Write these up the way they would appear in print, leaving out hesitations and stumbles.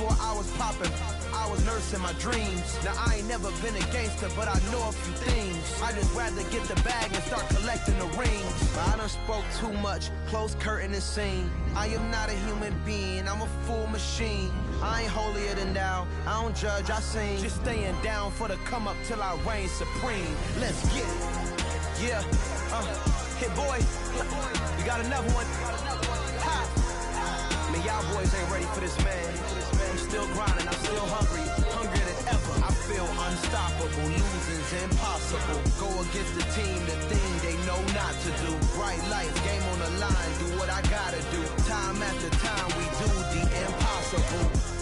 before I was popping, I was nursing my dreams. Now I ain't never been a gangster, but I know a few things. I just rather get the bag and start collecting the rings. But I done spoke too much, close curtain and scene. I am not a human being, I'm a full machine. I ain't holier than thou, I don't judge, I sing. Just staying down for the come up till I reign supreme. Let's get it. Yeah, hit boy, we got another one. Ha. Man, y'all boys ain't ready for this, man. I'm still grinding, I'm still hungry, hungrier than ever. I feel unstoppable, losing's impossible. Go against the team, the thing they know not to do. Bright lights, game on the line, do what I gotta do. Time after time, we do the impossible.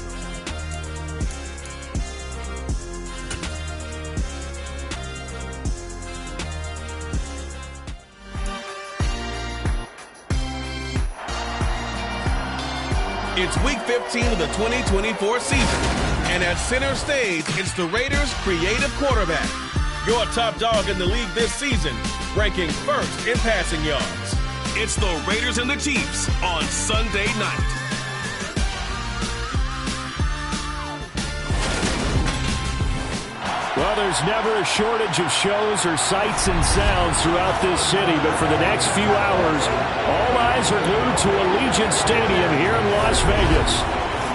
It's week 15 of the 2024 season, and at center stage, it's the Raiders' creative quarterback. Your top dog in the league this season, ranking first in passing yards. It's the Raiders and the Chiefs on Sunday night. Well, there's never a shortage of shows or sights and sounds throughout this city, but for the next few hours, all eyes are glued to Allegiant Stadium here in Las Vegas.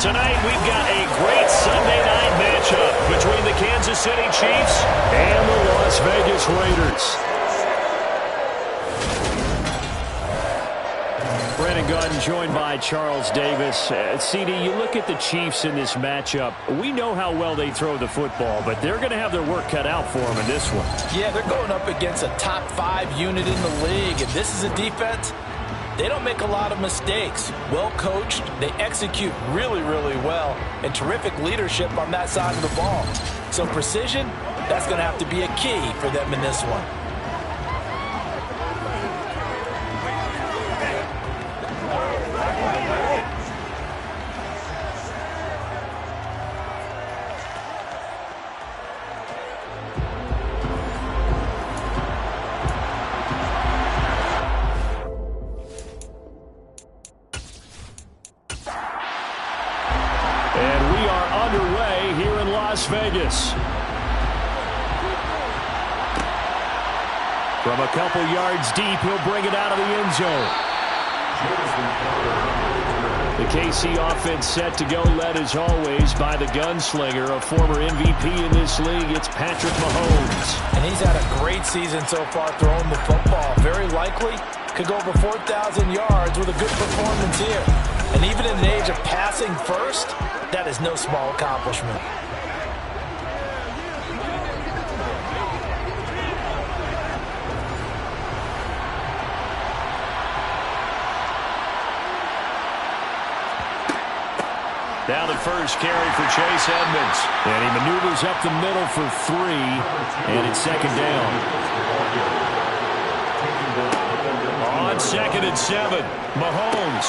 Tonight, we've got a great Sunday night matchup between the Kansas City Chiefs and the Las Vegas Raiders. Brandon Gaudin joined by Charles Davis. CD, you look at the Chiefs in this matchup. We know how well they throw the football, but they're going to have their work cut out for them in this one. Yeah, they're going up against a top 5 unit in the league, and this is a defense. They don't make a lot of mistakes. Well coached, they execute really, really well, and terrific leadership on that side of the ball. So precision, that's going to have to be a key for them in this one. Las Vegas. From a couple yards deep, he'll bring it out of the end zone. The KC offense set to go, led as always by the gunslinger, a former MVP in this league. It's Patrick Mahomes. And he's had a great season so far throwing the football. Very likely could go over 4,000 yards with a good performance here. And even in the age of passing first, that is no small accomplishment. Now the first carry for Chase Edmonds. And he maneuvers up the middle for 3. And it's second down. On 2nd and 7, Mahomes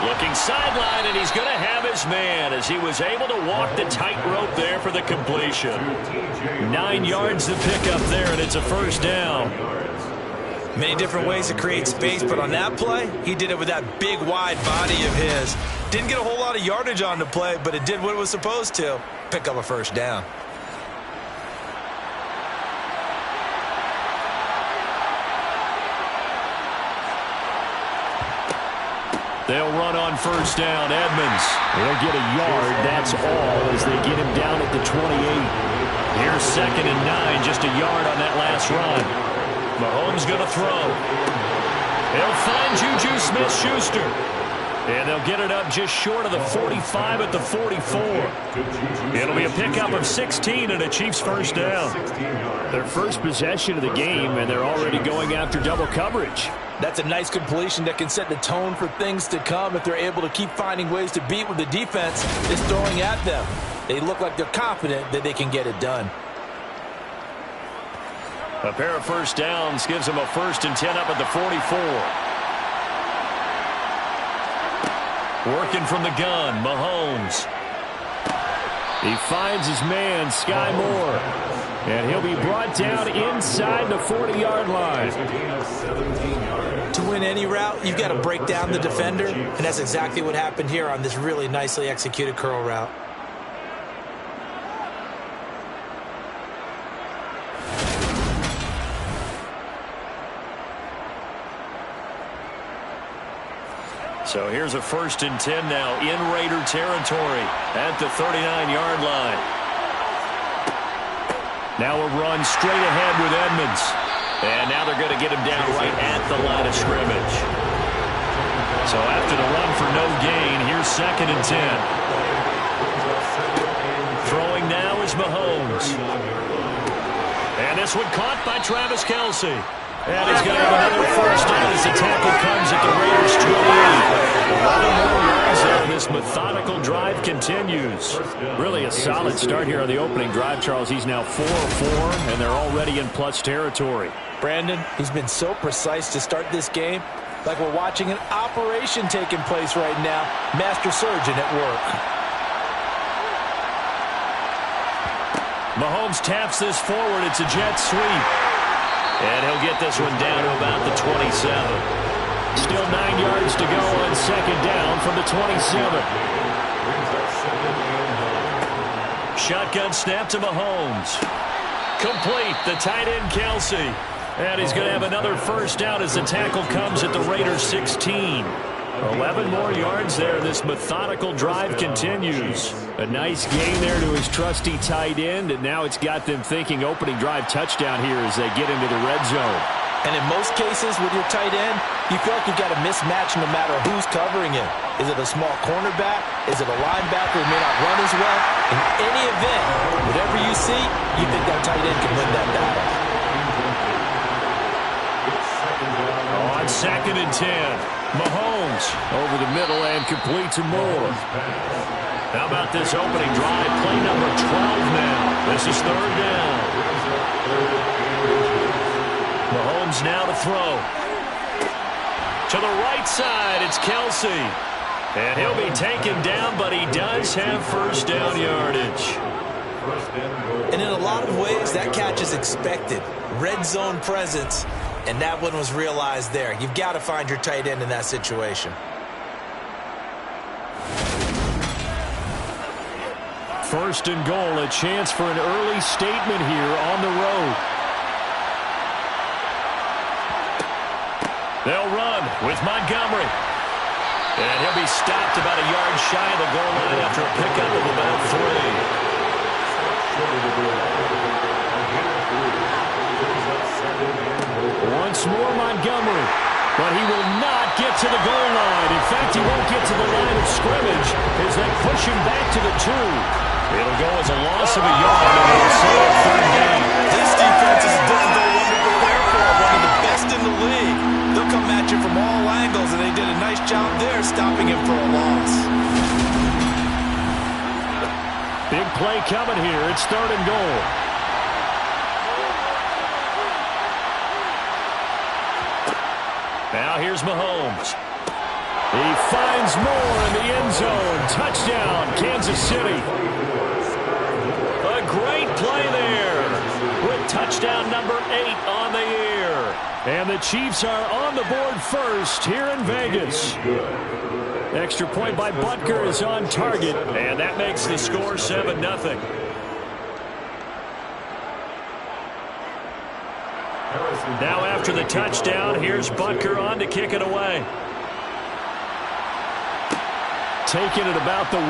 looking sideline, and he's going to have his man as he was able to walk the tightrope there for the completion. 9 yards to pick up there, and it's a first down. Many different ways to create space, but on that play, he did it with that big, wide body of his. Didn't get a whole lot of yardage on the play, but it did what it was supposed to. Pick up a first down. They'll run on first down. Edmonds, he'll get a yard. That's all as they get him down at the 28. Here's 2nd and 9, just a yard on that last run. Mahomes going to throw. He'll find Juju Smith-Schuster. And they'll get it up just short of the 45 at the 44. It'll be a pickup of 16 and a Chiefs first down. Their first possession of the game, and they're already going after double coverage. That's a nice completion that can set the tone for things to come if they're able to keep finding ways to beat what the defense is throwing at them. They look like they're confident that they can get it done. A pair of first downs gives them a 1st and 10 up at the 44. Working from the gun, Mahomes. He finds his man, Sky Moore. And he'll be brought down inside the 40-yard line. To win any route, you've got to break down the defender, and that's exactly what happened here on this really nicely executed curl route. So here's a 1st and 10 now in Raider territory at the 39-yard line. Now a run straight ahead with Edmonds. And now they're going to get him down right at the line of scrimmage. So after the run for no gain, here's 2nd and 10. Throwing now is Mahomes. And this one caught by Travis Kelce. And he's going to have another first down as the tackle comes at the Raiders' 28. 11 more yards there. This methodical drive continues. Really a solid start here on the opening drive, Charles. He's now 4 of 4, and they're already in plus territory. Brandon, he's been so precise to start this game, like we're watching an operation taking place right now. Master surgeon at work. Mahomes taps this forward. It's a jet sweep. And he'll get this one down to about the 27. Still 9 yards to go on 2nd down from the 27. Shotgun snap to Mahomes. Complete. The tight end, Kelce. And he's going to have another first down as the tackle comes at the Raiders' 16. 11 more yards there. This methodical drive continues. A nice gain there to his trusty tight end, and now it's got them thinking opening drive touchdown here as they get into the red zone. And in most cases with your tight end, you feel like you've got a mismatch no matter who's covering him. Is it a small cornerback? Is it a linebacker who may not run as well? In any event, whatever you see, you think that tight end can win that battle. On 2nd and 10. Mahomes over the middle and complete to Moore. How about this opening drive? Play number 12 now. This is 3rd down. Mahomes now to throw. To the right side, it's Kelce. And he'll be taken down, but he does have first down yardage. And in a lot of ways, that catch is expected. Red zone presence. And that one was realized there. You've got to find your tight end in that situation. First and goal, a chance for an early statement here on the road. They'll run with Montgomery. And he'll be stopped about a yard shy of the goal line after a pickup of about 3. Once more Montgomery, but he will not get to the goal line. In fact, he won't get to the line of scrimmage as they push him back to the 2. It'll go as a loss of a yard, and it'll set up 3rd down. This defense is a difficult one to prepare for, one of the best in the league. They'll come at you from all angles, and they did a nice job there stopping him for a loss. Big play coming here. It's 3rd and goal. Now here's Mahomes. He finds Moore in the end zone. Touchdown, Kansas City. A great play there with touchdown number 8 on the year. And the Chiefs are on the board first here in Vegas. Extra point by Butker is on target, and that makes the score 7-0. Now after the touchdown, here's Butker on to kick it away. Taking it about the 1.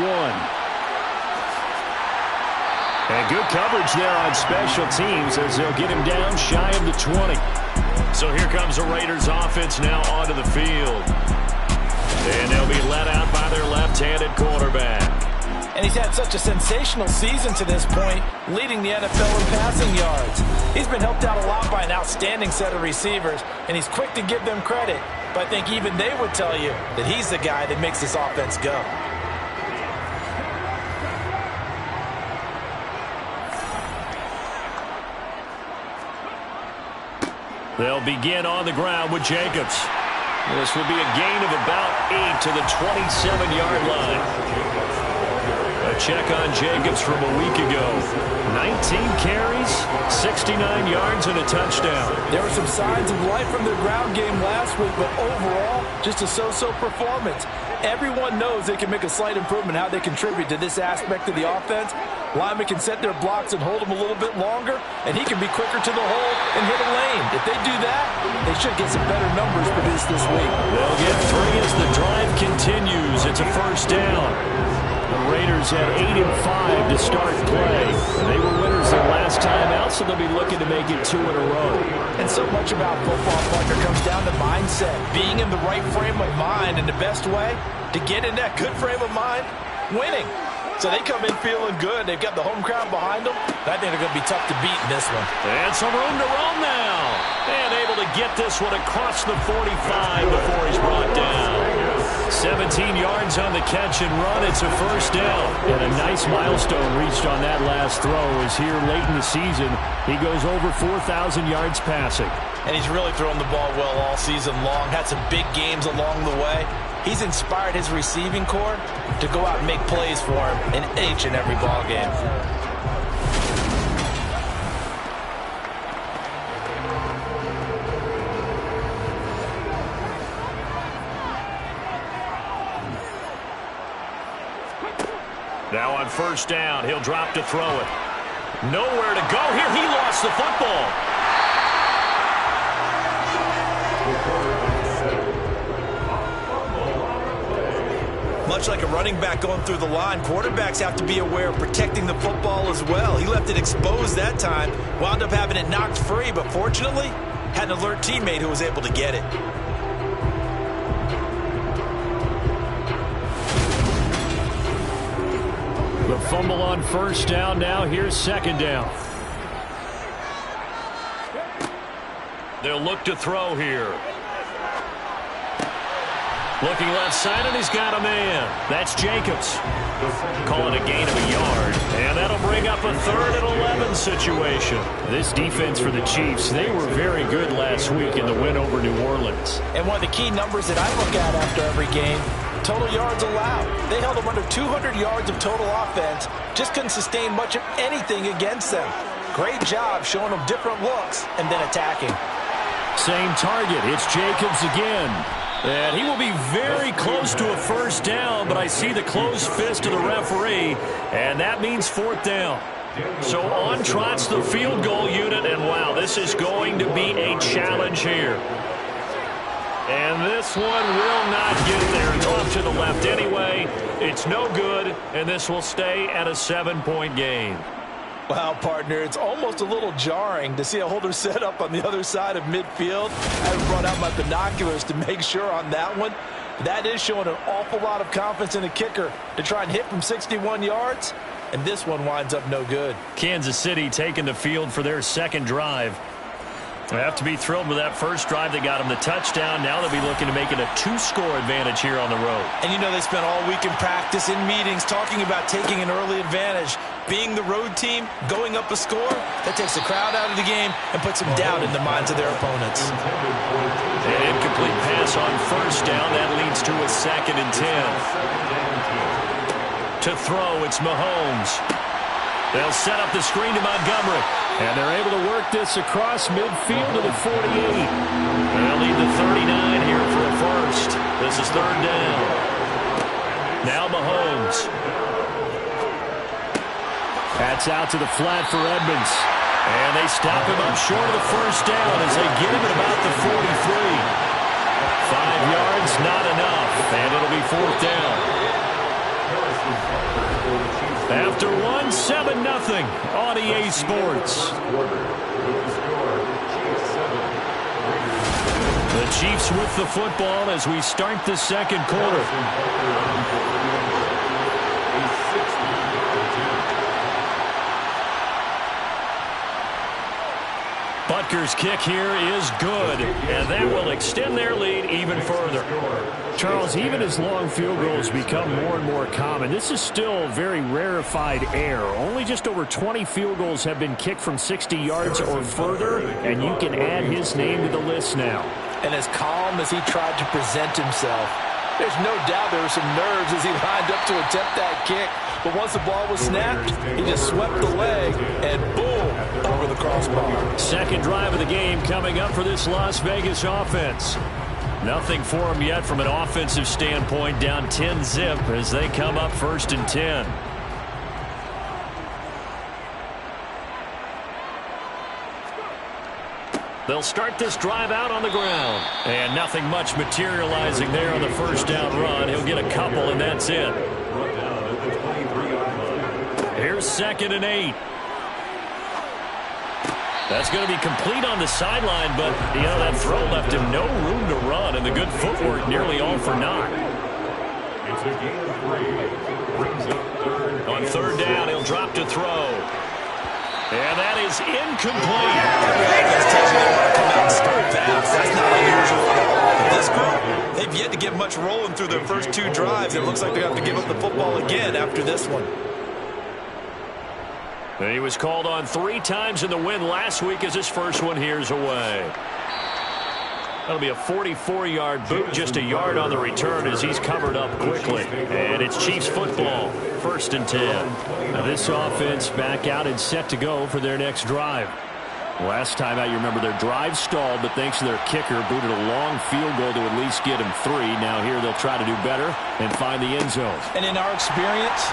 And good coverage there on special teams as they'll get him down shy of the 20. So here comes the Raiders offense now onto the field. And they'll be let out by their left-handed quarterback. And he's had such a sensational season to this point, leading the NFL in passing yards. He's been helped out a lot by an outstanding set of receivers, and he's quick to give them credit. But I think even they would tell you that he's the guy that makes this offense go. They'll begin on the ground with Jacobs. This will be a gain of about 8 to the 27-yard line. A check on Jacobs from a week ago. 19 carries, 69 yards, and a touchdown. There were some signs of life from their ground game last week, but overall, just a so-so performance. Everyone knows they can make a slight improvement how they contribute to this aspect of the offense. Linemen can set their blocks and hold them a little bit longer, and he can be quicker to the hole and hit a lane. If they do that, they should get some better numbers produced this week. They'll get 3 as the drive continues. It's a first down. The Raiders had 8 and 5 to start play. They were winners their last time out, so they'll be looking to make it 2 in a row. And so much about football, partner, comes down to mindset. Being in the right frame of mind, and the best way to get in that good frame of mind, winning. So they come in feeling good. They've got the home crowd behind them. I think they're going to be tough to beat in this one. And some room to roam now. And able to get this one across the 45 before he's brought down. 17 yards on the catch and run. It's a first down. And a nice milestone reached on that last throw is here late in the season. He goes over 4,000 yards passing. And he's really thrown the ball well all season long. Had some big games along the way. He's inspired his receiving corps to go out and make plays for him in each and every ball game. Now on first down, he'll drop to throw it. Nowhere to go here. He lost the football. Much like a running back going through the line, quarterbacks have to be aware of protecting the football as well. He left it exposed that time, wound up having it knocked free, but fortunately, had an alert teammate who was able to get it. The fumble on first down. Now here's second down. They'll look to throw here. Looking left side, and he's got a man. That's Jacobs. Calling a gain of a yard. And that'll bring up a 3rd and 11 situation. This defense for the Chiefs, they were very good last week in the win over New Orleans. And one of the key numbers that I look at after every game, total yards allowed. They held them under 200 yards of total offense. Just couldn't sustain much of anything against them. Great job showing them different looks and then attacking. Same target. It's Jacobs again. And he will be very close to a first down, but I see the closed fist of the referee, and that means 4th down. So on trots the field goal unit, and wow, this is going to be a challenge here. And this one will not get there. It's off to the left anyway. It's no good, and this will stay at a 7-point game. Wow, partner, it's almost a little jarring to see a holder set up on the other side of midfield. I brought out my binoculars to make sure on that one. That is showing an awful lot of confidence in the kicker to try and hit from 61 yards, and this one winds up no good. Kansas City taking the field for their second drive. They have to be thrilled with that first drive. They got them the touchdown. Now they'll be looking to make it a 2-score advantage here on the road. And you know they spent all week in practice, in meetings, talking about taking an early advantage. Being the road team, going up a score, that takes the crowd out of the game and puts them down in the minds of their opponents. An incomplete pass on first down. That leads to a 2nd and 10. To throw, it's Mahomes. They'll set up the screen to Montgomery. And they're able to work this across midfield to the 48. They'll lead the 39 here for a first. This is 3rd down. Now Mahomes. That's out to the flat for Edmonds. And they stop him up short of the first down as they get him at about the 43. 5 yards, not enough. And it'll be 4th down. After 1, 7-0 on EA Sports. The Chiefs with the football as we start the second quarter. Butker's kick here is good, and that will extend their lead even further. Charles, even as long field goals become more and more common, this is still very rarefied air. Only just over 20 field goals have been kicked from 60 yards or further, and you can add his name to the list now. And as calm as he tried to present himself, there's no doubt there were some nerves as he lined up to attempt that kick. But once the ball was snapped, he just swept the leg and boom, over the crossbar. Second drive of the game coming up for this Las Vegas offense. Nothing for them yet from an offensive standpoint, down 10-zip as they come up 1st and 10. They'll start this drive out on the ground. And nothing much materializing there on the first down run. He'll get a couple, and that's it. Here's 2nd and 8. That's going to be complete on the sideline, but, that throw left him no room to run, and the good footwork nearly all for naught. On 3rd down, he'll drop to throw. And that is incomplete. That's not unusual at all. This group, they've yet to get much rolling through their first 2 drives. It looks like they're going to have to give up the football again after this one. He was called on 3 times in the win last week as his first one here's away. That'll be a 44-yard boot, just a yard on the return as he's covered up quickly. And it's Chiefs football, 1st and 10. Now this offense back out and set to go for their next drive. Last time out, you remember their drive stalled, but thanks to their kicker, booted a long field goal to at least get him 3. Now here they'll try to do better and find the end zone. And in our experience,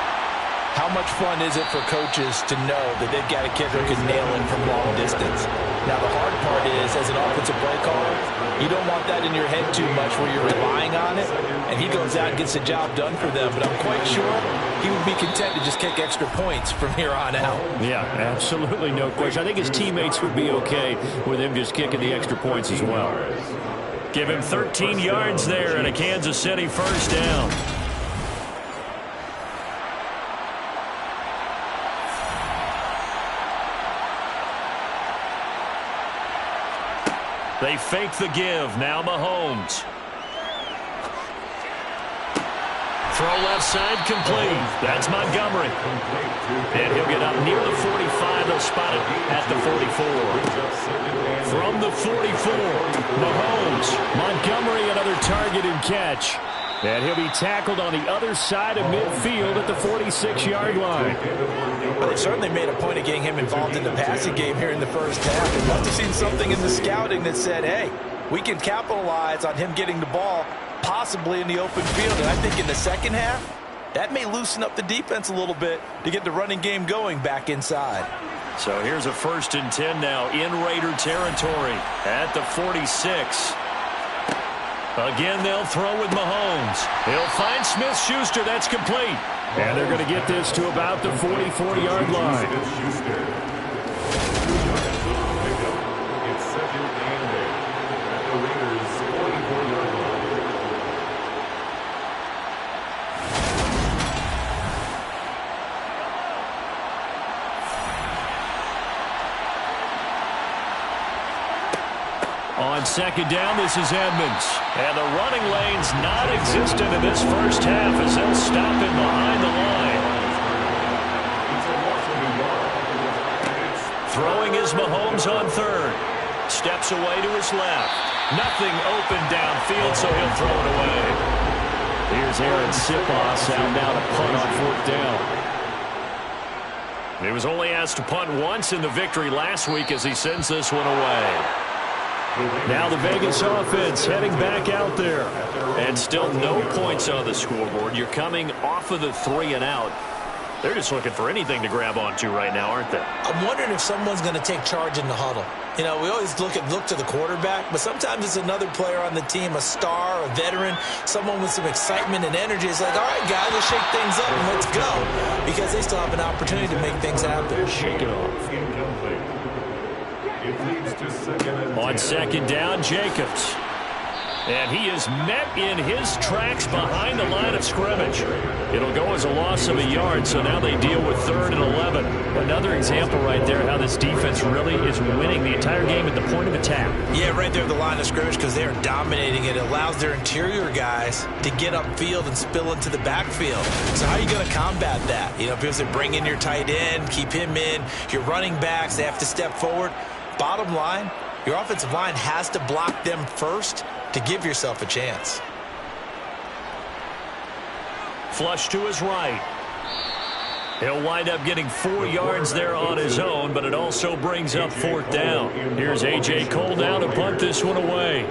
how much fun is it for coaches to know that they've got a kicker who can nail him from long distance? Now, the hard part is, as an offensive play caller, you don't want that in your head too much where you're relying on it, and he goes out and gets the job done for them. But I'm quite sure he would be content to just kick extra points from here on out. Yeah, absolutely no question. I think his teammates would be okay with him just kicking the extra points as well. Give him 13 yards there and a Kansas City first down. They fake the give. Now Mahomes. Throw left side complete. That's Montgomery. And he'll get up near the 45. They'll spot it at the 44. From the 44, Mahomes. Montgomery, another target and catch. And he'll be tackled on the other side of midfield at the 46-yard line. Well, they certainly made a point of getting him involved in the passing game here in the first half. They must have seen something in the scouting that said, hey, we can capitalize on him getting the ball possibly in the open field. And I think in the second half, that may loosen up the defense a little bit to get the running game going back inside. So here's a 1st and 10 now in Raider territory at the 46. Again, they'll throw with Mahomes. He'll find Smith-Schuster. That's complete. And they're going to get this to about the 44-yard line. On 2nd down, this is Edmonds. And the running lane's non-existent in this first half as they'll stop him behind the line. Throwing is Mahomes on 3rd. Steps away to his left. Nothing open downfield, so he'll throw it away. Here's Aaron Sipos out now to punt on 4th down. He was only asked to punt once in the victory last week as he sends this one away. Now the Vegas offense heading back out there. And still no points on the scoreboard. You're coming off of the 3 and out. They're just looking for anything to grab onto right now, aren't they? I'm wondering if someone's going to take charge in the huddle. You know, we always look to the quarterback, but sometimes it's another player on the team, a star, a veteran, someone with some excitement and energy. It's like, all right, guys, let's shake things up and let's go. Because they still have an opportunity to make things happen. Shake it off. On 2nd down, Jacobs. And he is met in his tracks behind the line of scrimmage. It'll go as a loss of a yard, so now they deal with 3rd and 11. Another example right there how this defense really is winning the entire game at the point of attack. Yeah, right there at the line of scrimmage because they are dominating it. It allows their interior guys to get upfield and spill into the backfield. So how are you going to combat that? You know, because they bring in your tight end, keep him in. Your running backs, they have to step forward. Bottom line, your offensive line has to block them first to give yourself a chance. Flush to his right. He'll wind up getting 4 yards there on his own, but it also brings up 4th down. Here's A.J. Cole down to punt this one away.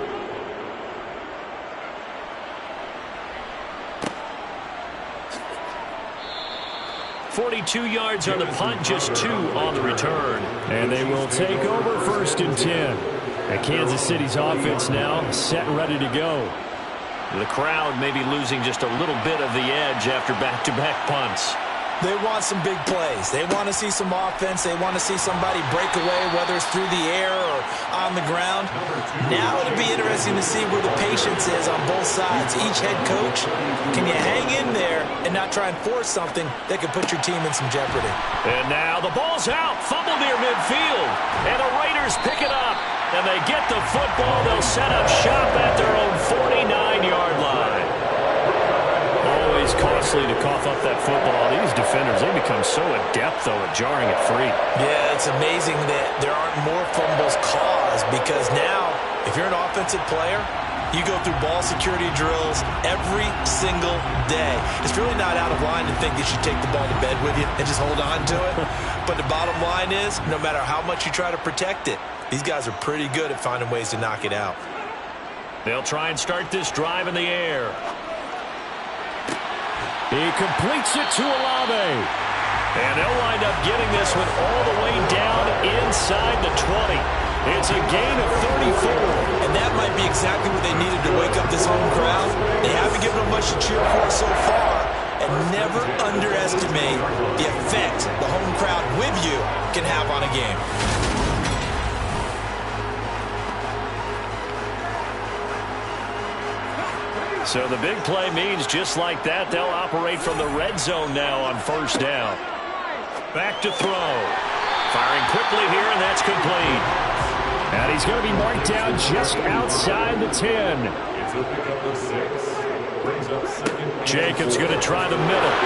42 yards on the punt, just 2 on the return. And they will take over 1st and 10. And Kansas City's offense now set and ready to go. The crowd may be losing just a little bit of the edge after back-to-back punts. They want some big plays. They want to see some offense. They want to see somebody break away, whether it's through the air or on the ground. Now it'll be interesting to see where the patience is on both sides. Each head coach, can you hang in there and not try and force something that could put your team in some jeopardy? And now the ball's out. Fumble near midfield. And the Raiders pick it up. And they get the football. They'll set up shop at their own 49-yard line. Always costly to cough up that football. These defenders, they become so adept, though, at jarring it free. Yeah, it's amazing that there aren't more fumbles caused because now, if you're an offensive player, you go through ball security drills every single day. It's really not out of line to think that you take the ball to bed with you and just hold on to it. But the bottom line is, no matter how much you try to protect it, these guys are pretty good at finding ways to knock it out. They'll try and start this drive in the air. He completes it to Olave. And they'll wind up getting this one all the way down inside the 20. It's a gain of 34. And that might be exactly what they needed to wake up this home crowd. They haven't given them much to cheer for so far. And never underestimate the effect the home crowd with you can have on a game. So the big play means just like that, they'll operate from the red zone now on 1st down. Back to throw. Firing quickly here, and that's complete. And he's going to be marked down just outside the 10. Jacobs going to try the middle.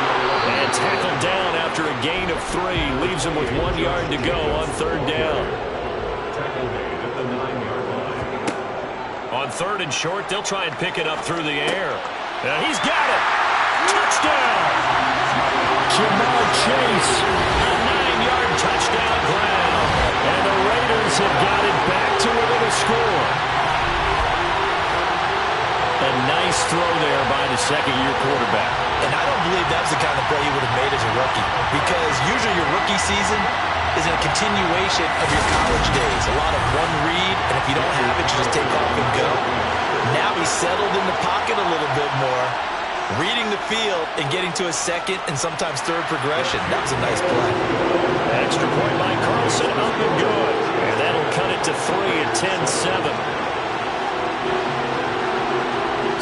And tackled down after a gain of 3. Leaves him with 1 yard to go on 3rd down. On 3rd and short, they'll try and pick it up through the air. He's got it. Touchdown. Jamar Chase. A 9-yard touchdown grab. And the Raiders have got it back to within a score. A nice throw there by the second-year quarterback. And I don't believe that was the kind of play he would have made as a rookie. Because usually your rookie season is a continuation of your college days. A lot of one read, and if you don't have it, you just take off and go. Now he's settled in the pocket a little bit more, reading the field and getting to a second and sometimes third progression. That was a nice play. Extra point by Carlson, up and good. And that'll cut it to 3 at 10-7.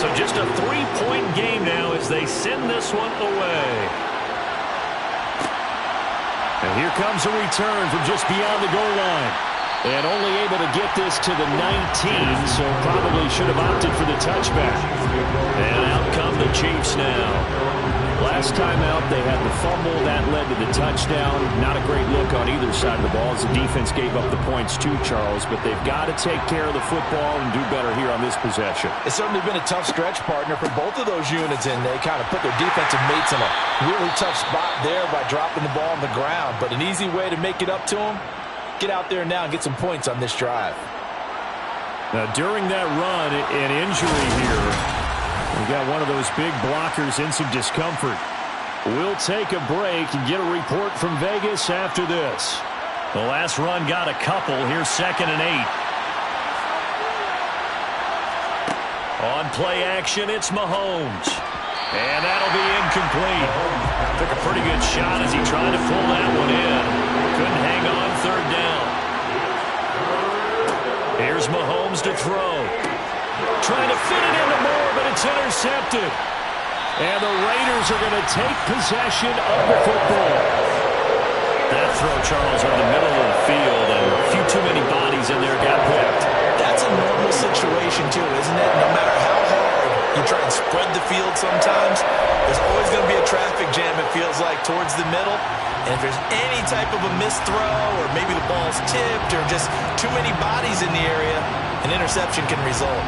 So just a 3-point game now as they send this one away. And here comes a return from just beyond the goal line. And only able to get this to the 19, so probably should have opted for the touchback. And out come the Chiefs now. Last time out, they had the fumble. That led to the touchdown. Not a great look on either side of the ball as the defense gave up the points too, Charles. But they've got to take care of the football and do better here on this possession. It's certainly been a tough stretch, partner, for both of those units, and they kind of put their defensive mates in a really tough spot there by dropping the ball on the ground. But an easy way to make it up to them, get out there now and get some points on this drive. Now, during that run, an injury here. We got one of those big blockers in some discomfort. We'll take a break and get a report from Vegas after this. The last run got a couple. Here's 2nd and 8. On play action, it's Mahomes. And that'll be incomplete. Took a pretty good shot as he tried to pull that one in. Couldn't hang on 3rd down. Here's Mahomes to throw. Trying to fit it into Moore, but it's intercepted. And the Raiders are going to take possession of the football. That throw, Charles, in the middle of the field, and a few too many bodies in there got picked. That's a normal situation, too, isn't it? No matter how hard you try and spread the field sometimes, there's always going to be a traffic jam, it feels like, towards the middle. And if there's any type of a missed throw, or maybe the ball's tipped, or just too many bodies in the area, an interception can result.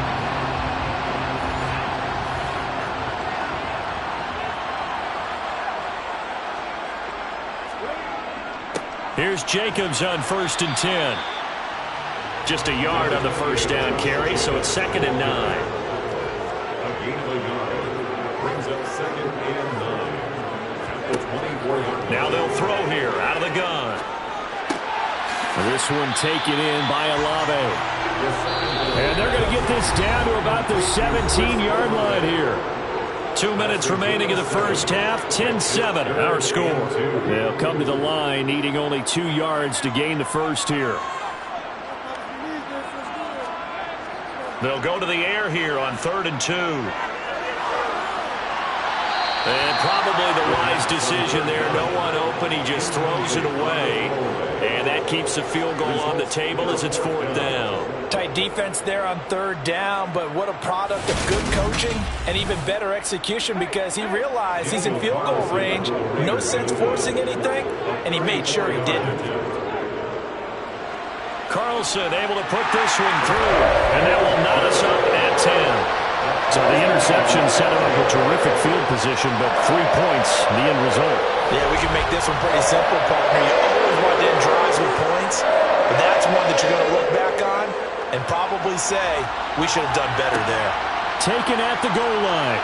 Here's Jacobs on 1st and 10. Just a yard on the 1st down carry, so it's 2nd and 9. A gain of a yard brings up 2nd and 9. Now they'll throw here out of the gun. This one taken in by Olave. And they're going to get this down to about the 17-yard line here. 2 minutes remaining in the first half. 10-7 our score. They'll come to the line needing only 2 yards to gain the first here. They'll go to the air here on 3rd and 2. And probably the wise decision there. No one open. He just throws it away. And that keeps the field goal on the table as it's 4th down. Tight defense there on 3rd down, but what a product of good coaching and even better execution, because he realized he's in field goal range. No sense forcing anything, and he made sure he didn't. Carlson able to put this one through, and that will knot us up at 10. So the interception set him up a terrific field position, but 3 points, the end result. Yeah, we can make this one pretty simple, partner. You always want to end drives with points, but that's one that you're going to look back on and probably say, we should have done better there. Taken at the goal line.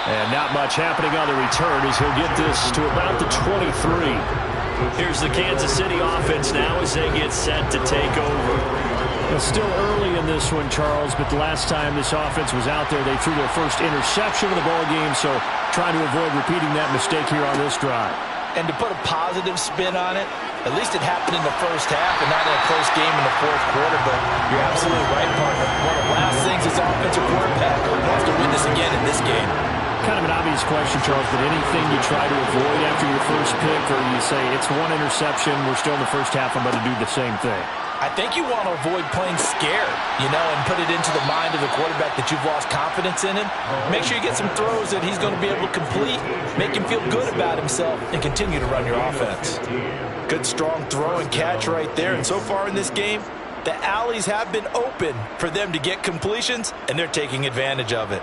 And not much happening on the return as he'll get this to about the 23. Here's the Kansas City offense now as they get set to take over. It's still early in this one, Charles, but the last time this offense was out there, they threw their first interception of the ball game, so trying to avoid repeating that mistake here on this drive. And to put a positive spin on it, at least it happened in the first half and not in a close game in the 4th quarter, but you're absolutely right, partner. One of the last things his offensive quarterback wants to win this again in this game. Kind of an obvious question, Charles, but anything you try to avoid after your first pick, or you say it's one interception, we're still in the first half, I'm going to do the same thing? I think you want to avoid playing scared, and put it into the mind of the quarterback that you've lost confidence in him. Make sure you get some throws that he's going to be able to complete, make him feel good about himself, and continue to run your offense. Good, strong throw and catch right there. And so far in this game, the alleys have been open for them to get completions, and they're taking advantage of it.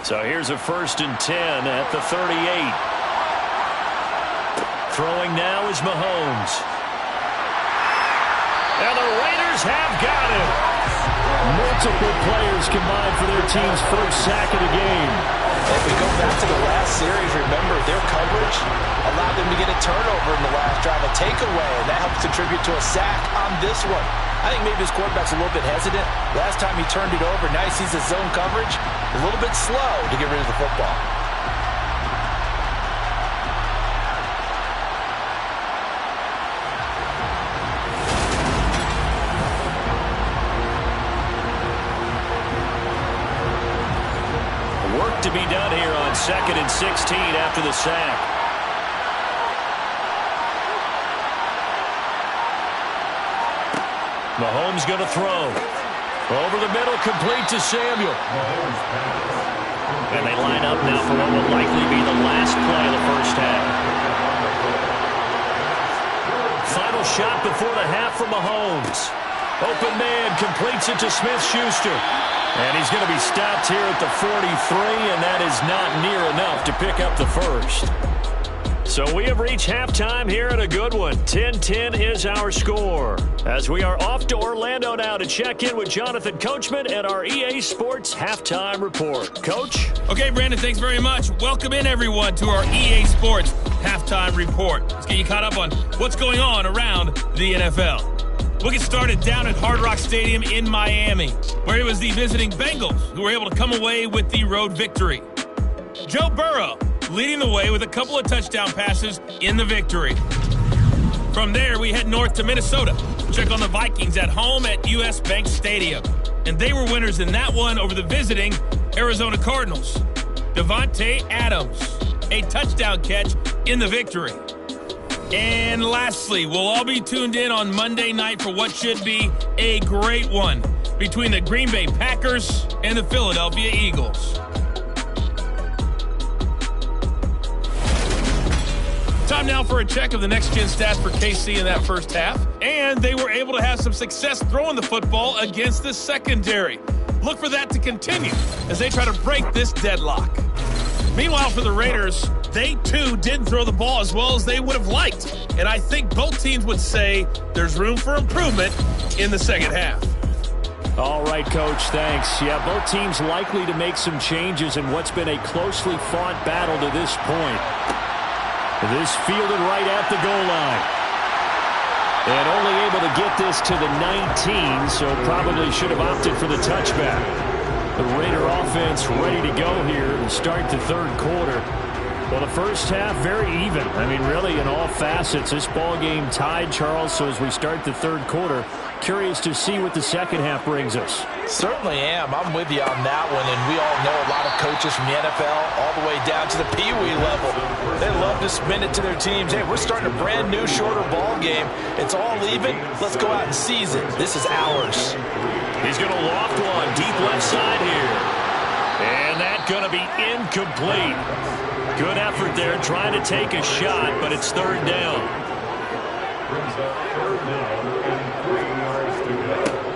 So here's a 1st and 10 at the 38. Throwing now is Mahomes. And the Raiders have got him. Multiple players combined for their team's first sack of the game. If we go back to the last series, remember their coverage allowed them to get a turnover in the last drive, a takeaway, and that helps contribute to a sack on this one. I think maybe his quarterback's a little bit hesitant. Last time he turned it over, now he sees the zone coverage, a little bit slow to get rid of the football. Work to be done here on 2nd and 16 after the sack. Mahomes going to throw. Over the middle, complete to Samuel. And they line up now for what will likely be the last play of the first half. Final shot before the half from Mahomes. Open man, completes it to Smith-Schuster. And he's going to be stopped here at the 43, and that is not near enough to pick up the first. So we have reached halftime here at a good one. 10-10 is our score. As we are off to Orlando now to check in with Jonathan Coachman and our EA Sports Halftime Report. Coach? Okay, Brandon, thanks very much. Welcome in, everyone, to our EA Sports Halftime Report. Let's get you caught up on what's going on around the NFL. We'll get started down at Hard Rock Stadium in Miami, where it was the visiting Bengals who were able to come away with the road victory. Joe Burrow leading the way with a couple of touchdown passes in the victory. From there, we head north to Minnesota, check on the Vikings at home at US Bank Stadium. And they were winners in that one over the visiting Arizona Cardinals. Devontae Adams, a touchdown catch in the victory. And lastly, we'll all be tuned in on Monday night for what should be a great one between the Green Bay Packers and the Philadelphia Eagles. Time now for a check of the next-gen stats for KC in that first half. And they were able to have some success throwing the football against the secondary. Look for that to continue as they try to break this deadlock. Meanwhile, for the Raiders, they too didn't throw the ball as well as they would have liked. And I think both teams would say there's room for improvement in the second half. All right, Coach, thanks. Yeah, both teams likely to make some changes in what's been a closely fought battle to this point. This fielded right at the goal line. And only able to get this to the 19, so probably should have opted for the touchback. The Raider offense ready to go here to start the third quarter. Well, the first half, very even. I mean, really, in all facets, this ball game tied, Charles. So as we start the third quarter, curious to see what the second half brings us. Certainly am. I'm with you on that one. And we all know a lot of coaches from the NFL all the way down to the Pee Wee level. They love to spin it to their teams. Hey, we're starting a brand new, shorter ball game. It's all even. Let's go out and seize it. This is ours. He's going to loft one deep left side here. And that's going to be incomplete. Good effort there, trying to take a shot, but it's third down.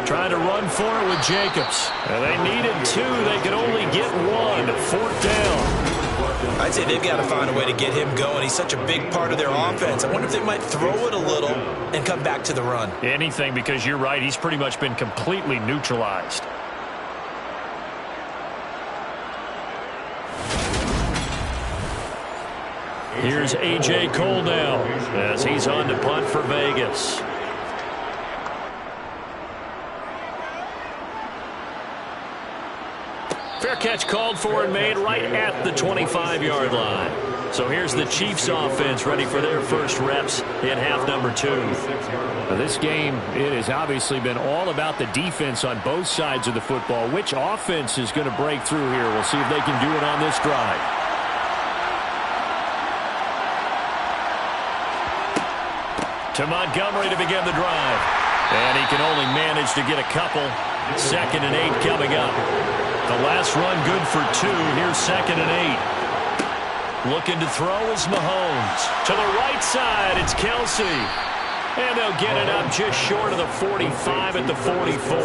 Trying to run for it with Jacobs. And they needed two. They could only get one. Fourth down. I'd say they've got to find a way to get him going. He's such a big part of their offense. I wonder if they might throw it a little and come back to the run. Anything, because you're right. He's pretty much been completely neutralized. Here's A.J. Cole now as he's on to punt for Vegas. Fair catch called for and made right at the 25-yard line. So here's the Chiefs offense ready for their first reps in half number 2. Now this game, it has obviously been all about the defense on both sides of the football. Which offense is going to break through here? We'll see if they can do it on this drive. To Montgomery to begin the drive. And he can only manage to get a couple. 2nd and 8 coming up. The last run good for 2. Here's 2nd and 8. Looking to throw is Mahomes. To the right side, it's Kelsey. And they'll get it up just short of the 45 at the 44.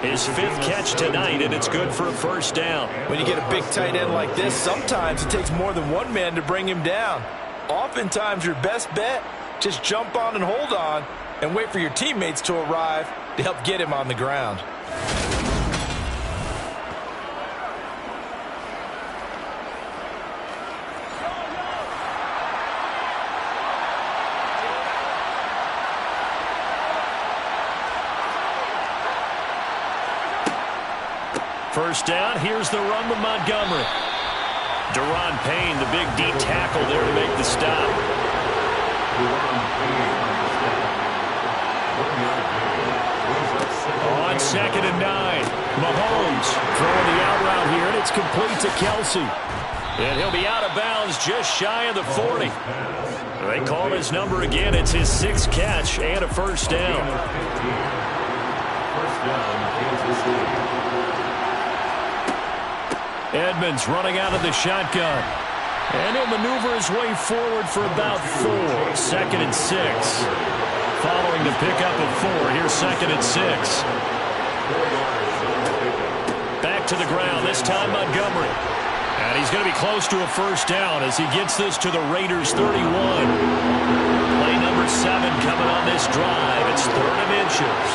His 5th catch tonight, and it's good for a first down. When you get a big tight end like this, sometimes it takes more than one man to bring him down. Oftentimes, your best bet, just jump on and hold on and wait for your teammates to arrive to help get him on the ground. First down, here's the run with Montgomery. Daron Payne, the big D tackle there to make the stop. On 2nd and 9, Mahomes throwing the out route here, and it's complete to Kelsey. And he'll be out of bounds just shy of the 40. They call his number again. It's his 6th catch and a first down. Edmonds running out of the shotgun. And he'll maneuver his way forward for about 4. 2nd and 6. Following the pickup of 4, here's 2nd and 6. Back to the ground, this time Montgomery. And he's going to be close to a first down as he gets this to the Raiders' 31. Play number 7 coming on this drive. It's 3rd and inches.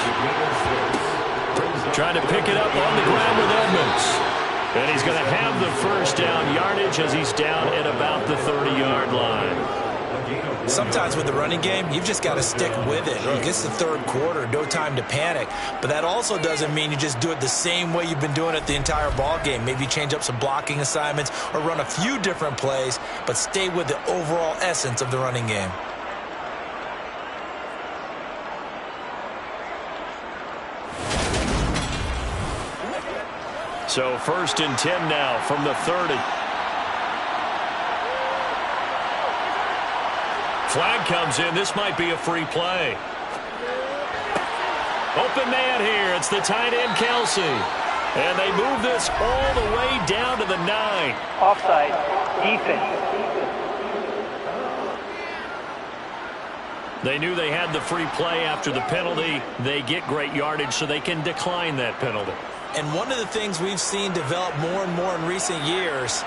Trying to pick it up on the ground with Edmonds. And he's going to have the first down yardage as he's down at about the 30-yard line. Sometimes with the running game, you've just got to stick with it. Look, it's the third quarter, no time to panic. But that also doesn't mean you just do it the same way you've been doing it the entire ball game. Maybe change up some blocking assignments or run a few different plays, but stay with the overall essence of the running game. So 1st and 10 now from the 30. Flag comes in. This might be a free play. Open man here. It's the tight end, Kelsey. And they move this all the way down to the 9. Offside. Defense. They knew they had the free play after the penalty. They get great yardage so they can decline that penalty. And one of the things we've seen develop more and more in recent years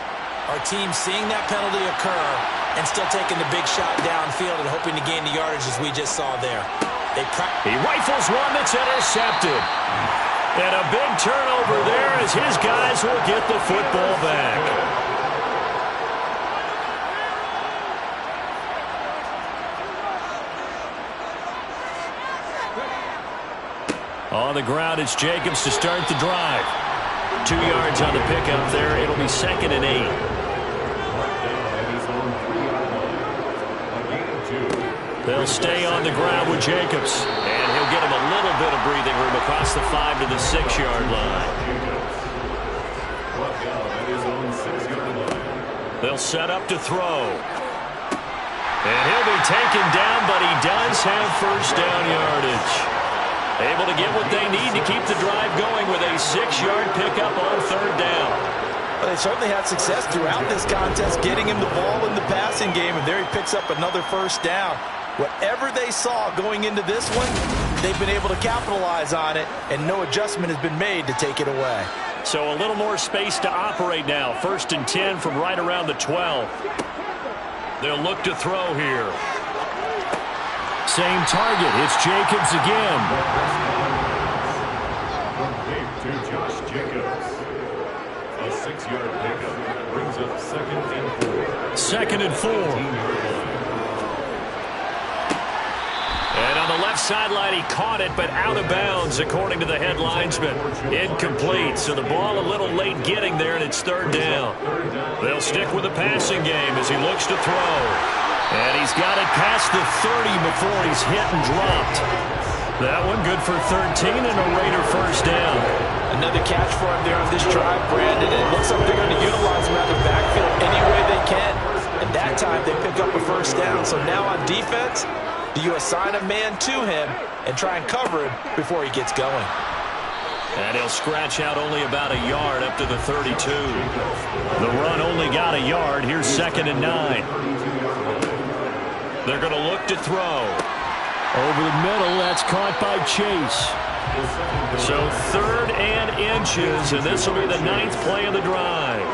are teams seeing that penalty occur and still taking the big shot downfield and hoping to gain the yardage as we just saw there. He rifles one that's intercepted. And a big turnover there as his guys will get the football back. On the ground, it's Jacobs to start the drive. 2 yards on the pickup there. It'll be 2nd and 8. They'll stay on the ground with Jacobs. And he'll get him a little bit of breathing room across the 5 to the 6-yard line. They'll set up to throw. And he'll be taken down, but he does have first down yardage. Able to get what they need to keep the drive going with a 6-yard pickup on 3rd down. Well, they certainly had success throughout this contest getting him the ball in the passing game, and there he picks up another first down. Whatever they saw going into this one, they've been able to capitalize on it, and no adjustment has been made to take it away. So a little more space to operate now. 1st and 10 from right around the 12. They'll look to throw here. Same target. It's Jacobs again. To Josh Jacobs. A 6-yard pickup brings up 2nd and 4. 2nd and 4. And on the left sideline, he caught it, but out of bounds, according to the head linesman. Incomplete, so the ball a little late getting there, and it's 3rd down. They'll stick with the passing game as he looks to throw. And he's got it past the 30 before he's hit and dropped. That one good for 13 and a Raider first down. Another catch for him there on this drive, Brandon. It looks like they're going to utilize him out of the backfield any way they can. And that time they pick up a first down. So now on defense, do you assign a man to him and try and cover him before he gets going? And he'll scratch out only about a yard up to the 32. The run only got a yard. Here's 2nd and 9. They're going to look to throw. Over the middle, that's caught by Chase. So 3rd and inches, and this will be the 9th play of the drive.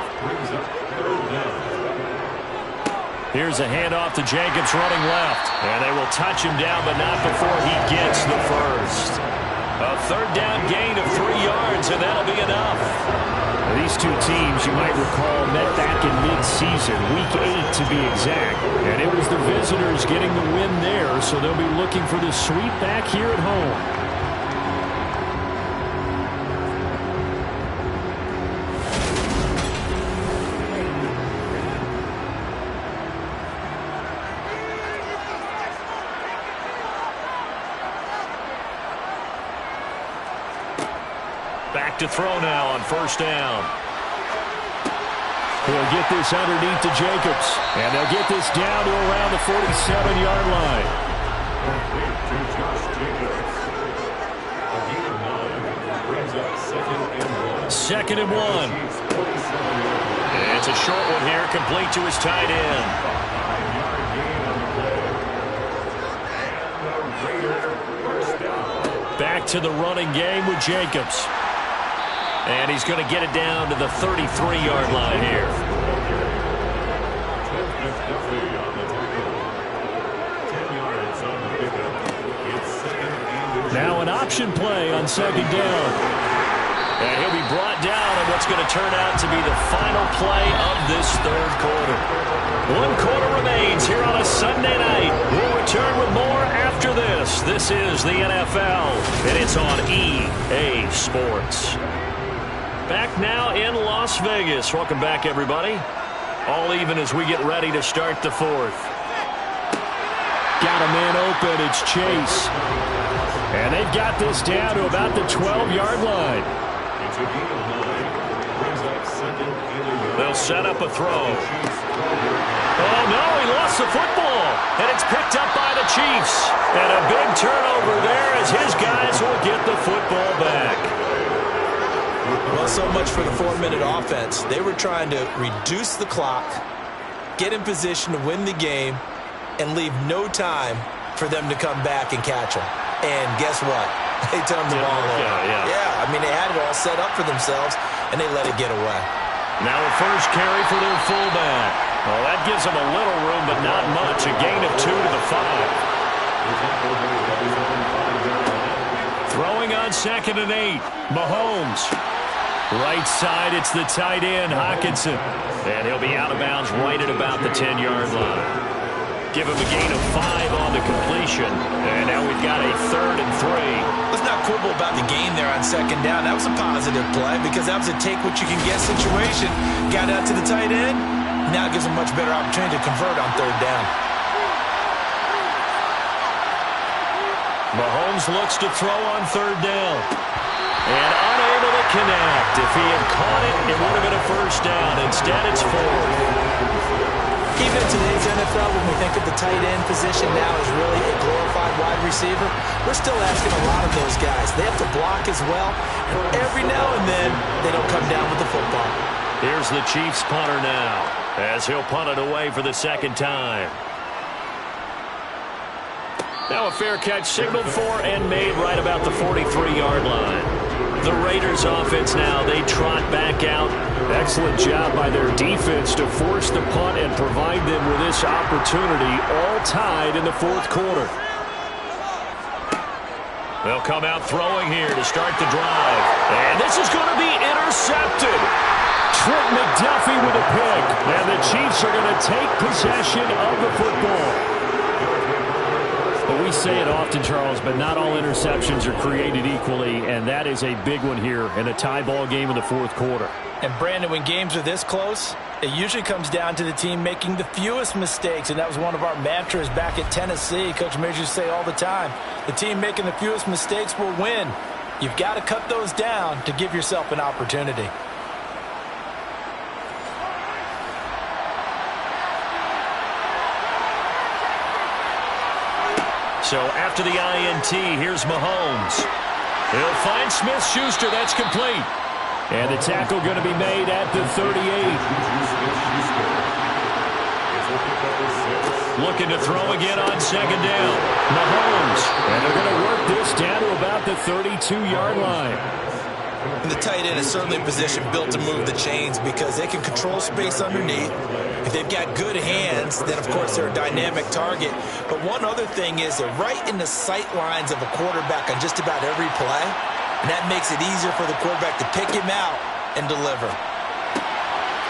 Here's a handoff to Jacobs running left. And they will touch him down, but not before he gets the first. A 3rd down gain of 3 yards, and that'll be enough. These two teams, you might recall, met back in mid-season, Week 8 to be exact. And it was the visitors getting the win there, so they'll be looking for the sweep back here at home. Back to throw now on first down. He'll get this underneath to Jacobs. And they'll get this down to around the 47-yard line. Second and 1. And it's a short one here, complete to his tight end. Back to the running game with Jacobs. And he's going to get it down to the 33-yard line here. Now an option play on 2nd down. And he'll be brought down on what's going to turn out to be the final play of this 3rd quarter. 1 quarter remains here on a Sunday night. We'll return with more after this. This is the NFL, and it's on EA Sports. Back now in Las Vegas. Welcome back, everybody. All even as we get ready to start the 4th. Got a man open. It's Chase. And they've got this down to about the 12-yard line. They'll set up a throw. Oh, no, he lost the football. And it's picked up by the Chiefs. And a big turnover there as his guys will get the football back. Well, so much for the 4-minute offense. They were trying to reduce the clock, get in position to win the game, and leave no time for them to come back and catch them. And guess what? They turned the ball over. Yeah, I mean, they had it all set up for themselves, and they let it get away. Now a first carry for their fullback. Well, that gives them a little room, but not much. A gain of 2 to the 5. Throwing on 2nd and 8. Mahomes. Right side, it's the tight end, Hockenson. And he'll be out of bounds right at about the 10-yard line. Give him a gain of 5 on the completion. And now we've got a 3rd and 3. Let's not quibble about the gain there on 2nd down. That was a positive play because that was a take-what-you-can-get situation. Got out to the tight end. Now it gives him a much better opportunity to convert on 3rd down. Mahomes looks to throw on 3rd down. And unable to connect. If he had caught it, it would have been a 1st down. Instead, it's 4th. Even in today's NFL, when we think of the tight end position now as really a glorified wide receiver, we're still asking a lot of those guys. They have to block as well, and every now and then, they don't come down with the football. Here's the Chiefs punter now, as he'll punt it away for the 2nd time. Now a fair catch signaled for and made right about the 43-yard line. The Raiders offense now, they trot back out. Excellent job by their defense to force the punt and provide them with this opportunity, all tied in the 4th quarter. They'll come out throwing here to start the drive. And this is going to be intercepted. Trent McDuffie with a pick. And the Chiefs are going to take possession of the football. But we say it often, Charles, but not all interceptions are created equally, and that is a big one here in a tie ball game in the 4th quarter. And, Brandon, when games are this close, it usually comes down to the team making the fewest mistakes, and that was one of our mantras back at Tennessee. Coach Mears used to say all the time, the team making the fewest mistakes will win. You've got to cut those down to give yourself an opportunity. So after the INT, here's Mahomes. He'll find Smith-Schuster. That's complete. And the tackle going to be made at the 38. Looking to throw again on 2nd down. Mahomes. And they're going to work this down to about the 32-yard line. And the tight end is certainly a position built to move the chains because they can control space underneath. If they've got good hands, then, of course, they're a dynamic target. But one other thing is they're right in the sight lines of a quarterback on just about every play. And that makes it easier for the quarterback to pick him out and deliver.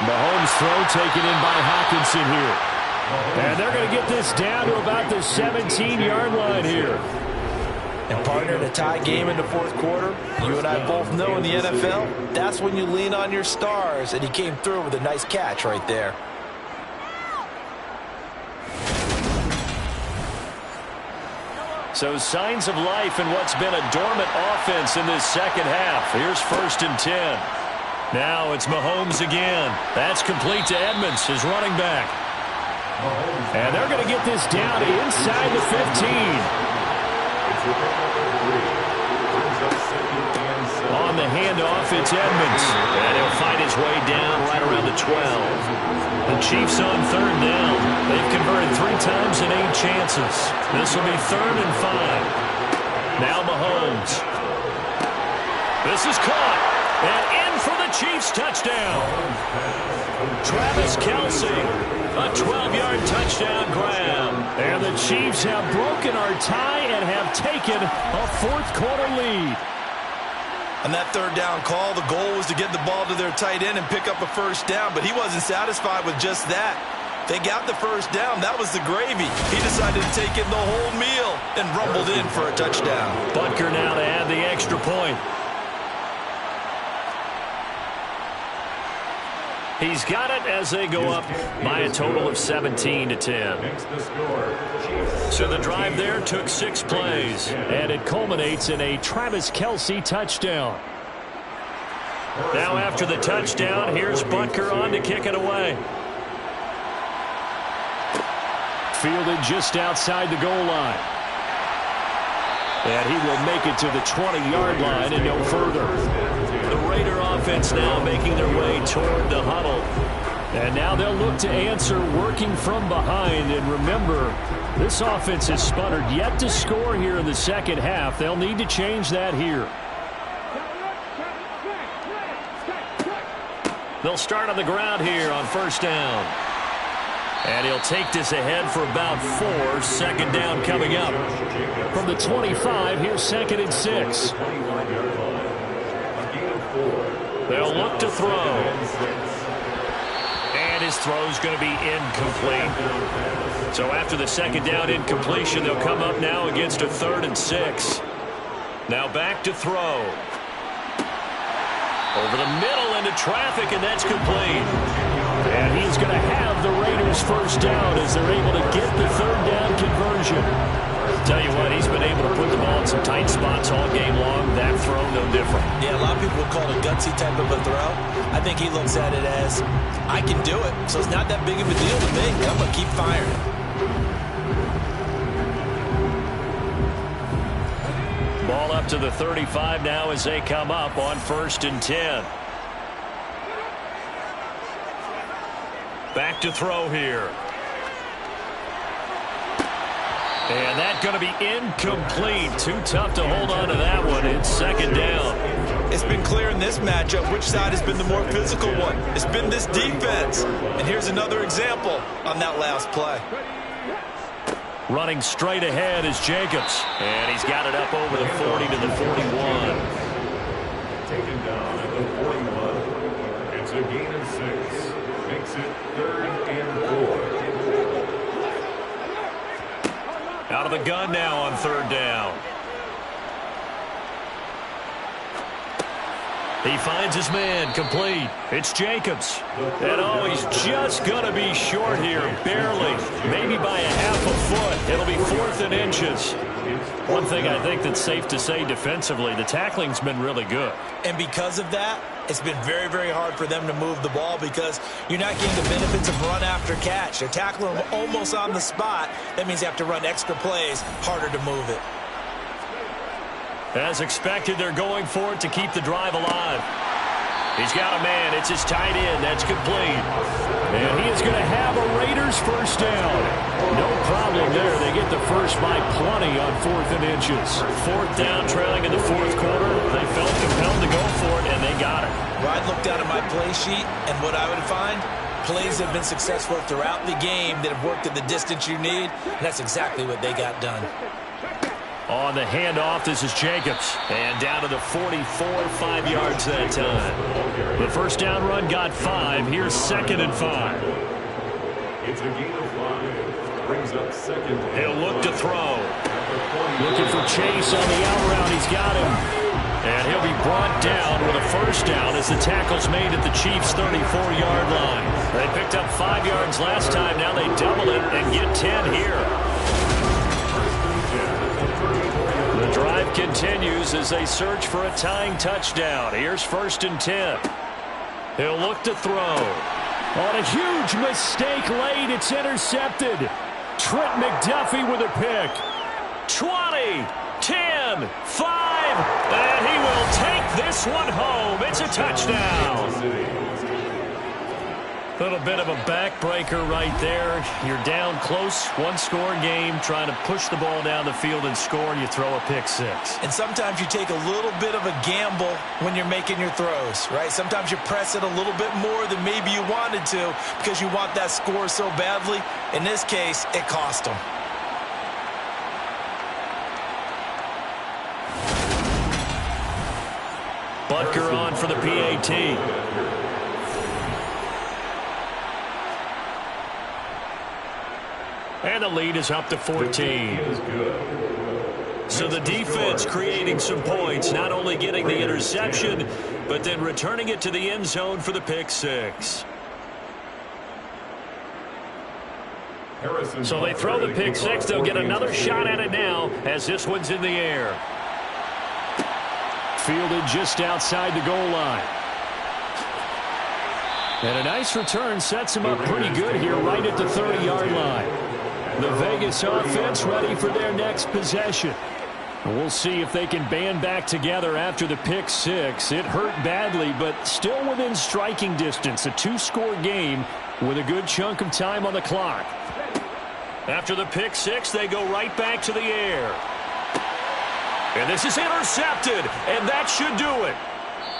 Mahomes' throw taken in by Hockenson here. And they're going to get this down to about the 17-yard line here. And, partner, in a tie game in the 4th quarter, you and I both know in the NFL, that's when you lean on your stars. And he came through with a nice catch right there. So signs of life in what's been a dormant offense in this 2nd half. Here's 1st and 10. Now it's Mahomes again. That's complete to Edmonds, his running back. And they're going to get this down inside the 15. On the handoff, it's Edmonds. And he'll find his way down right around the 12. The Chiefs on 3rd down. They've converted 3 times in 8 chances. This will be 3rd and 5. Now Mahomes. This is caught. And in for the Chiefs touchdown. Travis Kelce. A 12-yard touchdown grab. And the Chiefs have broken our tie and have taken a 4th quarter lead. On that 3rd down call, the goal was to get the ball to their tight end and pick up a 1st down, but he wasn't satisfied with just that. They got the 1st down. That was the gravy. He decided to take in the whole meal and rumbled in for a touchdown. Butker now to add the extra point. He's got it as they go up by a total of 17-10. So the drive there took 6 plays, and it culminates in a Travis Kelce touchdown. Now after the touchdown, here's Butker on to kick it away. Fielded just outside the goal line. And he will make it to the 20-yard line and no further. The Raider offense now making their way toward the huddle. And now they'll look to answer working from behind. And remember, this offense has sputtered yet to score here in the 2nd half. They'll need to change that here. They'll start on the ground here on 1st down. And he'll take this ahead for about 4. Second down coming up. From the 25, here's 2nd and 6. They'll look to throw. And his throw's going to be incomplete. So after the second down incompletion, they'll come up now against a 3rd and 6. Now back to throw. Over the middle into traffic, and that's complete. And he's going to have the Raiders first down as they're able to get the 3rd down conversion. Tell you what, he's been able to put the ball in some tight spots all game long. That throw, no different. Yeah, a lot of people would call it a gutsy type of a throw. I think he looks at it as, I can do it, so it's not that big of a deal to me. I'm going to keep firing. Ball up to the 35 now as they come up on 1st and 10. Back to throw here. And that's going to be incomplete. Too tough to hold on to that one. It's 2nd down. It's been clear in this matchup which side has been the more physical one. It's been this defense. And here's another example on that last play. Running straight ahead is Jacobs. And he's got it up over the 40 to the 41. Taken down at the 41. It's a gain of 6. Makes it 3rd and 4. Out of the gun now on 3rd down. He finds his man, complete. It's Jacobs. And oh, he's just going to be short here, barely. Maybe by a half a foot. It'll be 4th and inches. One thing I think that's safe to say defensively, the tackling's been really good. And because of that, it's been very, very hard for them to move the ball because you're not getting the benefits of run after catch. They're tackling them almost on the spot. That means you have to run extra plays, harder to move it. As expected, they're going for it to keep the drive alive. He's got a man. It's his tight end. That's complete. And he is going to have a Raiders first down. No problem there. They get the first by plenty on 4th and inches. 4th down, trailing in the 4th quarter. They felt compelled to go for it, and they got it. Well, I'd look down at my play sheet, and what I would find, plays have been successful throughout the game that have worked at the distance you need, and that's exactly what they got done. On the handoff, this is Jacobs. And down to the 44, 5 yards that time. The first down run got 5. Here's 2nd and 5. It's a gain of 5. Brings up 2nd. He'll look to throw. Looking for Chase on the out route. He's got him. And he'll be brought down with a first down as the tackle's made at the Chiefs' 34-yard line. They picked up 5 yards last time. Now they double it and get 10 here. The drive continues as they search for a tying touchdown. Here's 1st and 10. He'll look to throw. On a huge mistake late, it's intercepted. Trent McDuffie with a pick. 20, 10, 5, and he will take this one home. It's a touchdown. A little bit of a backbreaker right there. You're down close, one-score game, trying to push the ball down the field and score, and you throw a pick 6. And sometimes you take a little bit of a gamble when you're making your throws, right? Sometimes you press it a little bit more than maybe you wanted to because you want that score so badly. In this case, it cost them. Butker on for the PAT. And the lead is up to 14. So the defense creating some points, not only getting the interception, but then returning it to the end zone for the pick 6. So they throw the pick 6. They'll get another shot at it now as this one's in the air. Fielded just outside the goal line. And a nice return sets him up pretty good here right at the 30-yard line. The Vegas offense ready for their next possession. And we'll see if they can band back together after the pick 6. It hurt badly, but still within striking distance. A 2-score game with a good chunk of time on the clock. After the pick 6, they go right back to the air. And this is intercepted, and that should do it.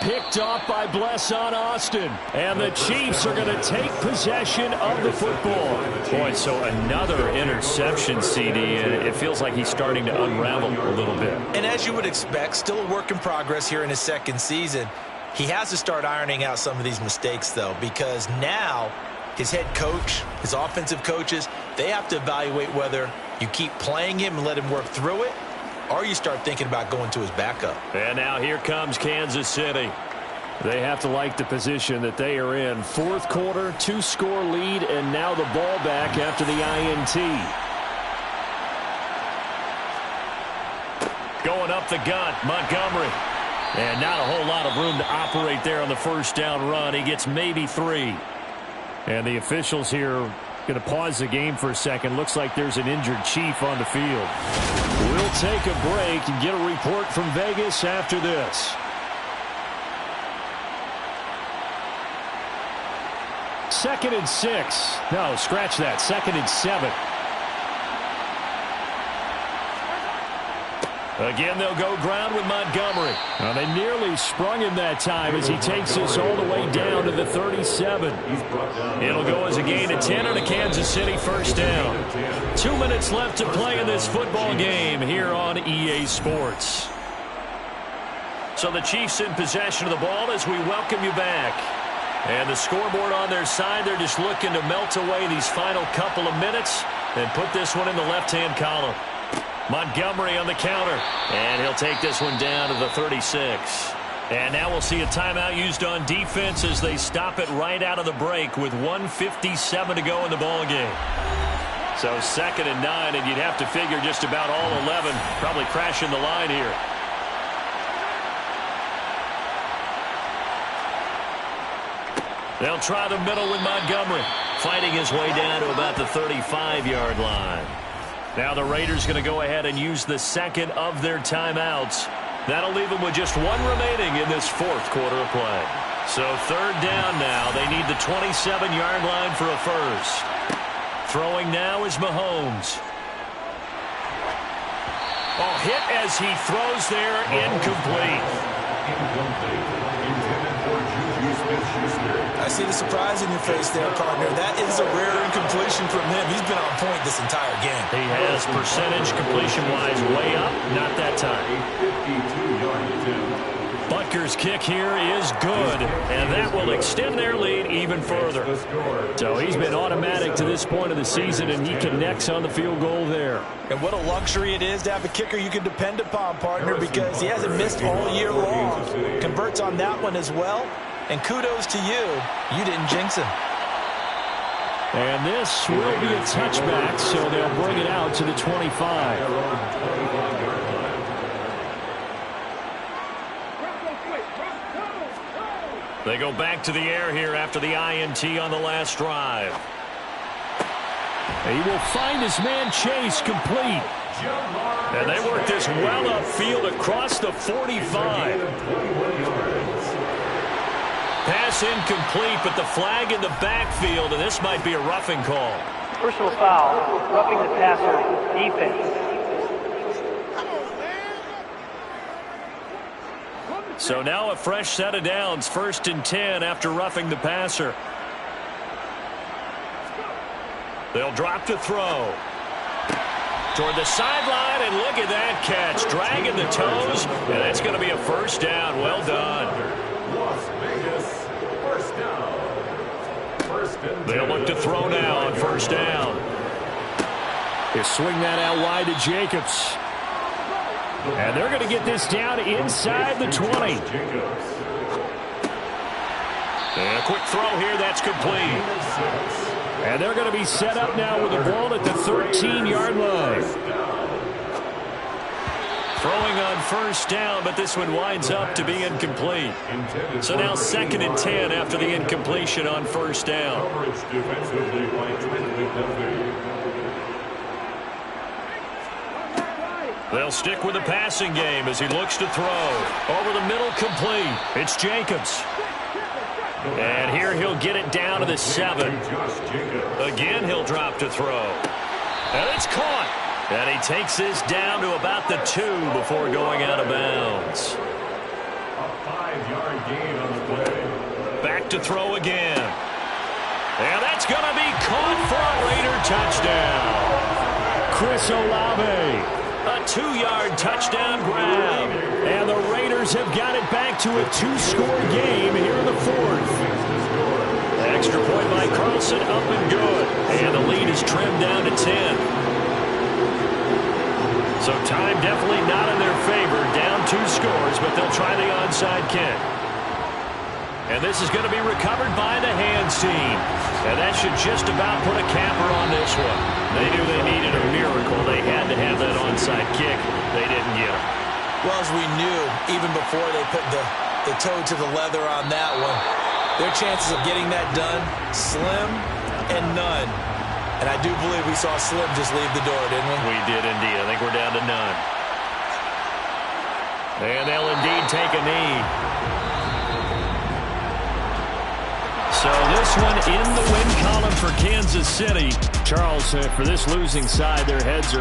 picked off by Blesson Austin. And the Chiefs are going to take possession of the football. Boy, so another interception, CD, and it feels like he's starting to unravel a little bit. And as you would expect, still a work in progress here in his second season. He has to start ironing out some of these mistakes, though, because now his head coach, his offensive coaches, they have to evaluate whether you keep playing him and let him work through it, or you start thinking about going to his backup. And now here comes Kansas City. They have to like the position that they are in. Fourth quarter, 2-score lead, and now the ball back after the INT. Going up the gut, Montgomery. And not a whole lot of room to operate there on the first down run. He gets maybe 3. And the officials here going to pause the game for a second. Looks like there's an injured Chief on the field. We'll take a break and get a report from Vegas after this. Second and 6. No, scratch that. Second and 7. Again, they'll go ground with Montgomery. Now, they nearly sprung him that time as he takes this all the way down to the 37. It'll go as a gain of 10 and a Kansas City first down. 2 minutes left to play in this football game here on EA Sports. So the Chiefs in possession of the ball as we welcome you back. And the scoreboard on their side, they're just looking to melt away these final couple of minutes and put this one in the left-hand column. Montgomery on the counter, and he'll take this one down to the 36. And now we'll see a timeout used on defense as they stop it right out of the break with 1:57 to go in the ball game. So 2nd and 9, and you'd have to figure just about all 11 probably crashing the line here. They'll try the middle with Montgomery, fighting his way down to about the 35-yard line. Now the Raiders going to go ahead and use the second of their timeouts. That'll leave them with just 1 remaining in this fourth quarter of play. So 3rd down now. They need the 27-yard line for a first. Throwing now is Mahomes. Oh, hit as he throws there, incomplete. I see the surprise in your face there, partner. That is a rare incompletion from him. He's been on point this entire game. He has percentage completion-wise way up. Not that time. Butker's kick here is good, and that will extend their lead even further. So he's been automatic to this point of the season, and he connects on the field goal there. And what a luxury it is to have a kicker you can depend upon, partner, because he hasn't missed all year long. Converts on that one as well. And kudos to you. You didn't jinx him. And this will be a touchback, so they'll bring it out to the 25. They go back to the air here after the INT on the last drive. He will find his man Chase complete. And they work this well upfield across the 45. Pass incomplete, but the flag in the backfield, and this might be a roughing call. Personal foul, roughing the passer, defense. So now a fresh set of downs, 1st and 10 after roughing the passer. They'll drop to throw. Toward the sideline, and look at that catch. Dragging the toes, and that's going to be a first down. Well done. They'll look to throw now on 1st down. They swing that out wide to Jacobs. And they're going to get this down inside the 20. And a quick throw here, that's complete. And they're going to be set up now with the ball at the 13-yard line. Throwing on 1st down, but this one winds up to be incomplete. So now 2nd and 10 after the incompletion on 1st down. They'll stick with the passing game as he looks to throw. Over the middle, complete. It's Jacobs. And here he'll get it down to the 7. Again, he'll drop to throw. And it's caught. And he takes this down to about the 2 before going out of bounds. 5-yard gain on the play. Back to throw again. And that's going to be caught for a Raider touchdown. Chris Olave. A 2-yard touchdown grab. And the Raiders have got it back to a 2-score game here in the fourth. Extra point by Carlson, up and good. And the lead is trimmed down to 10. So time definitely not in their favor. Down 2 scores, but they'll try the onside kick. And this is going to be recovered by the Hands team. And that should just about put a capper on this one. They knew they needed a miracle. They had to have that onside kick. They didn't get it. Well, as we knew, even before they put the toe to the leather on that one, their chances of getting that done, slim and none. And I do believe we saw Slim just leave the door, didn't we? We did indeed. I think we're down to none. And they'll indeed take a knee. So this one in the win column for Kansas City. Charles, for this losing side, their heads are